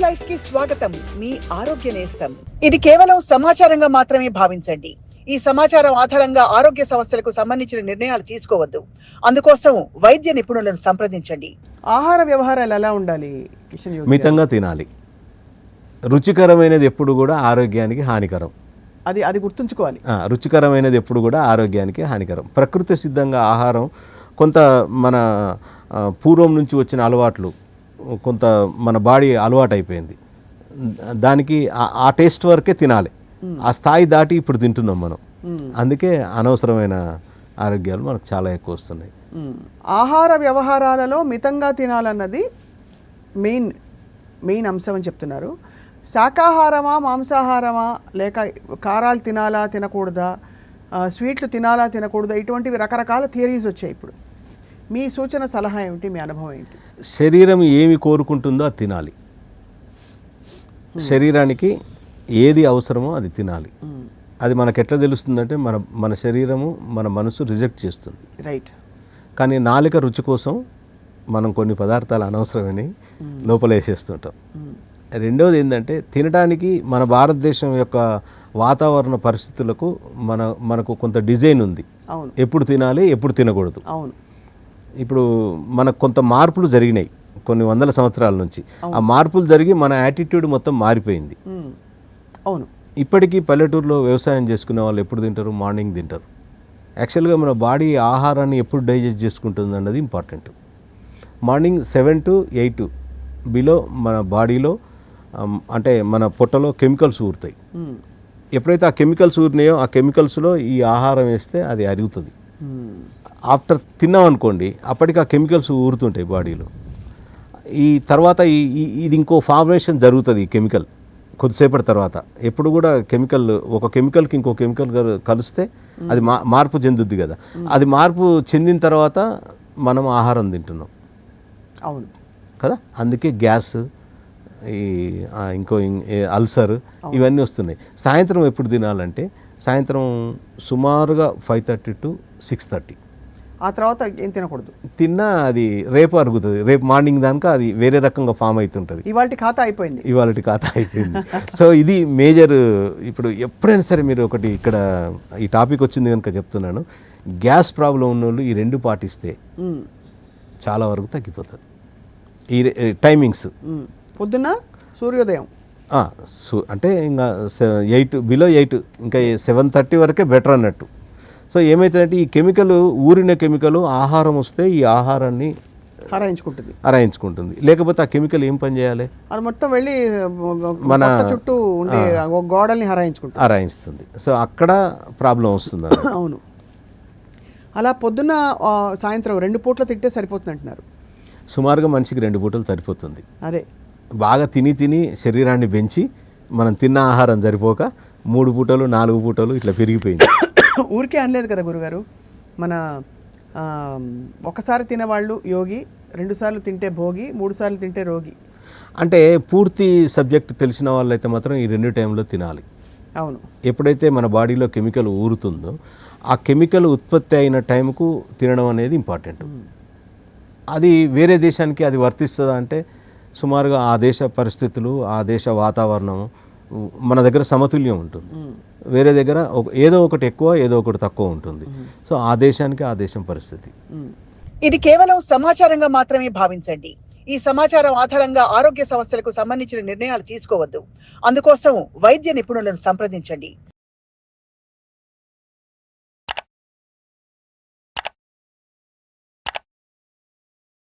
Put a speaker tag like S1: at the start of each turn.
S1: Life కి స్వాగతం. మీ ఆరోగ్య నేస్తం. ఇది కేవలం సమాచారంగా మాత్రమే భావించండి. ఈ సమాచారం ఆధారంగా ఆరోగ్య సమస్యలకు సంబంధించిన నిర్ణయాలు తీసుకోవద్దు. అందుకోసం వైద్య నిపుణులను సంప్రదించండి.
S2: ఆహార వ్యవహారాలు ఎలా ఉండాలి కిషన్ యోగి గారు?
S3: మితంగా తినాలి. రుచికరమైనది ఎప్పుడు కూడా ఆరోగ్యానికి హానికరం.
S2: అది గుర్తుంచుకోవాలి.
S3: రుచికరమైనది ఎప్పుడు కూడా ఆరోగ్యానికి హానికరం. ప్రకృతి సిద్ధంగా ఆహారం కొంత మన పూర్వం నుంచి వచ్చిన అలవాట్లు, కొంత మన బాడీ అలవాటు అయిపోయింది. దానికి ఆ టేస్ట్ వరకే తినాలి. ఆ స్థాయి దాటి ఇప్పుడు తింటున్నాం మనం. అందుకే అనవసరమైన ఆరోగ్యాలు మనకు చాలా ఎక్కువ వస్తున్నాయి.
S2: ఆహార వ్యవహారాలలో మితంగా తినాలన్నది మెయిన్ అంశం అని చెప్తున్నారు. శాకాహారమా, మాంసాహారమా, లేక కారాలు తినాలా తినకూడదా, స్వీట్లు తినాలా తినకూడదా, ఇటువంటివి రకరకాల థియరీస్ వచ్చాయి. ఇప్పుడు మీ సూచన సలహా ఏమిటి, మీ అనుభవం ఏంటి?
S3: శరీరం ఏమి కోరుకుంటుందో అది తినాలి. శరీరానికి ఏది అవసరమో అది తినాలి. అది మనకు ఎట్లా తెలుస్తుందంటే మన శరీరము మన మనసు రిజెక్ట్ చేస్తుంది.
S2: రైట్.
S3: కానీ నాలుక రుచి కోసం మనం కొన్ని పదార్థాలు అనవసరమని లోపల వేసేస్తుంటాం. రెండవది ఏంటంటే తినడానికి మన భారతదేశం యొక్క వాతావరణ పరిస్థితులకు మనకు కొంత డిజైన్ ఉంది.
S2: అవును.
S3: ఎప్పుడు తినాలి, ఎప్పుడు తినకూడదు.
S2: అవును.
S3: ఇప్పుడు మనకు కొంత మార్పులు జరిగినాయి కొన్ని వందల సంవత్సరాల నుంచి. ఆ మార్పులు జరిగి మన యాటిట్యూడ్ మొత్తం మారిపోయింది.
S2: అవును.
S3: ఇప్పటికీ పల్లెటూరులో వ్యవసాయం చేసుకునే వాళ్ళు ఎప్పుడు తింటారు? మార్నింగ్ తింటారు. యాక్చువల్గా మన బాడీ ఆహారాన్ని ఎప్పుడు డైజెస్ట్ చేసుకుంటుంది అన్నది ఇంపార్టెంట్. మార్నింగ్ 7 to 8 బిలో మన బాడీలో అంటే మన పొట్టలో కెమికల్స్ ఊరుతాయి. ఎప్పుడైతే ఆ కెమికల్స్ ఊరినాయో ఆ కెమికల్స్లో ఈ ఆహారం వేస్తే అది అరుగుతుంది. ఆఫ్టర్ తిన్నాం అనుకోండి, అప్పటికి ఆ కెమికల్స్ ఊరుతుంటాయి బాడీలో. ఈ తర్వాత ఇది ఇంకో ఫార్మేషన్ జరుగుతుంది. ఈ కెమికల్ కొద్దిసేపటి తర్వాత ఎప్పుడు కూడా ఒక కెమికల్కి ఇంకో కెమికల్ కలిస్తే అది మార్పు చెందుద్ది కదా. అది మార్పు చెందిన తర్వాత మనం ఆహారం తింటున్నాం.
S2: అవును
S3: కదా. అందుకే గ్యాస్, ఇంకో అల్సర్ ఇవన్నీ వస్తున్నాయి. సాయంత్రం ఎప్పుడు తినాలంటే సాయంత్రం సుమారుగా 5:30 to 6:30.
S2: ఆ తర్వాత ఏం తినకూడదు.
S3: తిన్నా అది రేపు అరుగుతుంది. రేపు మార్నింగ్ దాకా అది వేరే రకంగా ఫామ్ అవుతుంటుంది.
S2: ఇవాళ ఖాతా అయిపోయింది.
S3: సో ఇది మేజర్. ఇప్పుడు ఎప్పుడైనా సరే మీరు ఒకటి ఇక్కడ ఈ టాపిక్ వచ్చింది కనుక చెప్తున్నాను. గ్యాస్ ప్రాబ్లం ఉన్న వాళ్ళు ఈ రెండు పాటిస్తే చాలా వరకు తగ్గిపోతుంది. ఈ టైమింగ్స్
S2: పొద్దున్న సూర్యోదయం
S3: అంటే ఇంకా 8 బిలో 8 ఇంకా 7:30 వరకే బెటర్ అన్నట్టు. సో ఏమవుతుందంటే ఈ కెమికల్ ఊరిన కెమికల్ ఆహారం వస్తే ఈ ఆహారాన్ని అరాయించుకుంటుంది. లేకపోతే ఆ కెమికల్ ఏం పని చేయాలి?
S2: అది మొత్తం వెళ్ళి మన చుట్టూ ఉండే గోడల్ని
S3: హరాయిస్తుంది. సో అక్కడ ప్రాబ్లం వస్తుంది.
S2: అవును. అలా పొద్దున్న సాయంత్రం 2 పూట్ల తింటే సరిపోతుంది అంటున్నారు.
S3: సుమారుగా మనిషికి 2 పూటలు సరిపోతుంది.
S2: అదే
S3: బాగా తిని శరీరాన్ని పెంచి మనం తిన్న ఆహారం సరిపోక 3 పూటలు 4 పూటలు ఇట్లా పెరిగిపోయింది.
S2: ఊరికే అనలేదు కదా గురుగారు. మన ఒకసారి తినేవాళ్ళు యోగి, 2 సార్లు తింటే భోగి, 3 సార్లు తింటే రోగి.
S3: అంటే పూర్తి సబ్జెక్ట్ తెలిసిన వాళ్ళైతే మాత్రం ఈ 2 టైంలో తినాలి.
S2: అవును.
S3: ఎప్పుడైతే మన బాడీలో కెమికల్ ఊరుతుందో ఆ కెమికల్ ఉత్పత్తి అయిన టైంకు తినడం అనేది ఇంపార్టెంట్. అది వేరే దేశానికి అది వర్తిస్తుందా అంటే సుమారుగా ఆ దేశ పరిస్థితులు, ఆ దేశ వాతావరణం మన దగ్గర సమతుల్యం ఉంటుంది. వేరే దగ్గర ఏదో ఒకటి ఎక్కువ, ఏదో ఒకటి తక్కువ ఉంటుంది. సో ఆ దేశానికి ఆ దేశం పరిస్థితి.
S1: ఇది కేవలం సమాచారంగా మాత్రమే భావించండి. ఈ సమాచారం ఆధారంగా ఆరోగ్య సమస్యలకు సంబంధించిన నిర్ణయాలు తీసుకోవద్దు. అందుకోసం వైద్య నిపుణులను సంప్రదించండి.